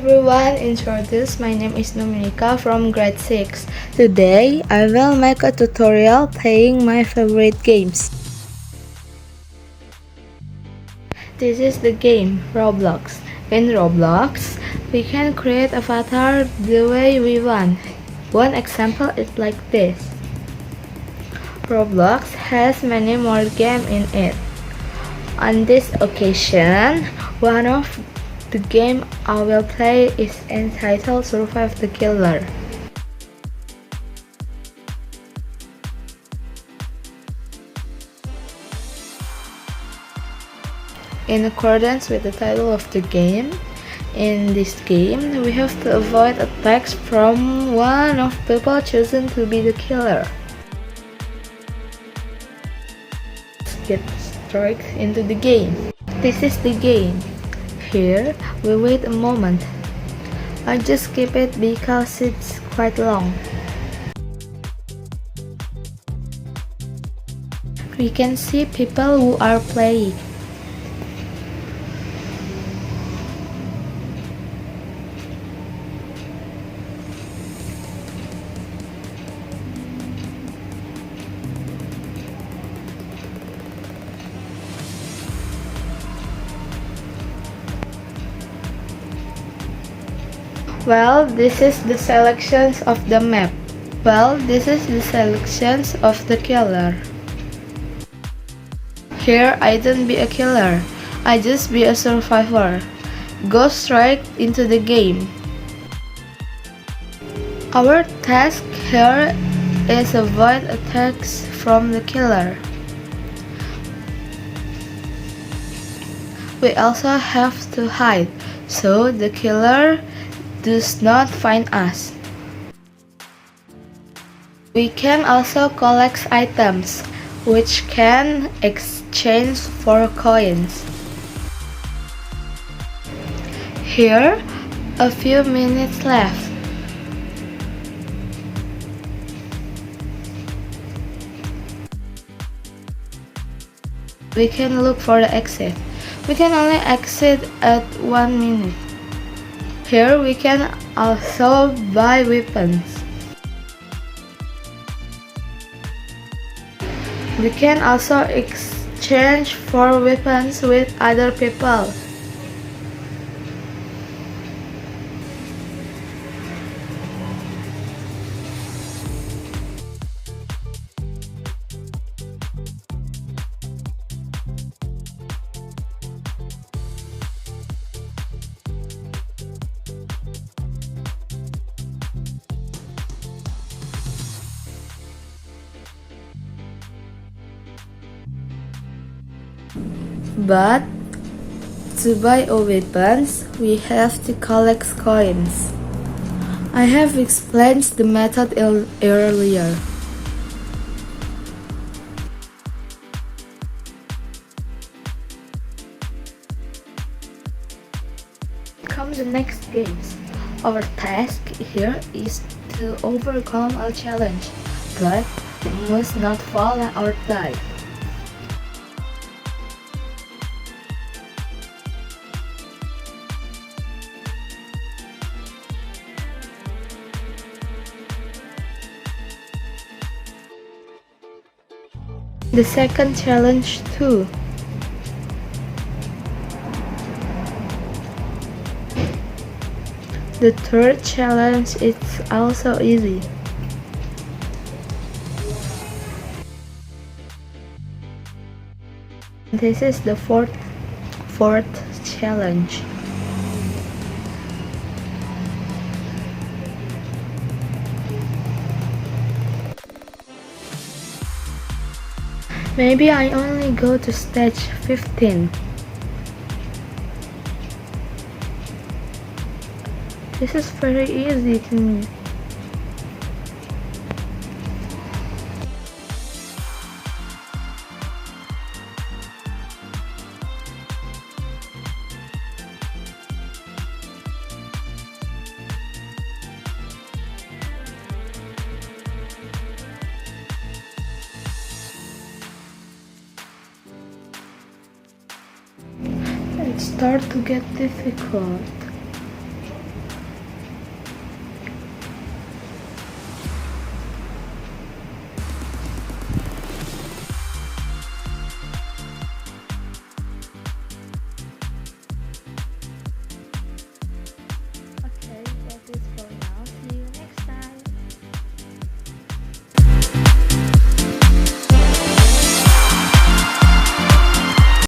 everyone, introduce my name is Dominica from grade 6. Today, I will make a tutorial playing my favorite games. This is the game, Roblox. In Roblox, we can create avatar the way we want. One example is like this. Roblox has many more games in it. On this occasion, one of the game I will play is entitled Survive the Killer. In accordance with the title of the game, in this game, we have to avoid attacks from one of people chosen to be the killer. Let's get straight into the game. This is the game. Here, we wait a moment. I just skip it because it's quite long. We can see people who are playing. Well, this is the selections of the map. Well, this is the selections of the killer. Here, I don't be a killer. I just be a survivor. Go straight into the game. Our task here is avoid attacks from the killer. We also have to hide, so the killer does not find us. We can also collect items, which can exchange for coins. Here, a few minutes left. We can look for the exit. We can only exit at 1 minute. Here we can also buy weapons. We can also exchange for weapons with other people. But to buy our weapons, we have to collect coins. I have explained the method earlier. Come the next games. Our task here is to overcome a challenge, but we must not fall or die. The second challenge too. The third challenge is also easy. This is the fourth challenge. Maybe I only go to stage 15. This is very easy to me. It starts to get difficult.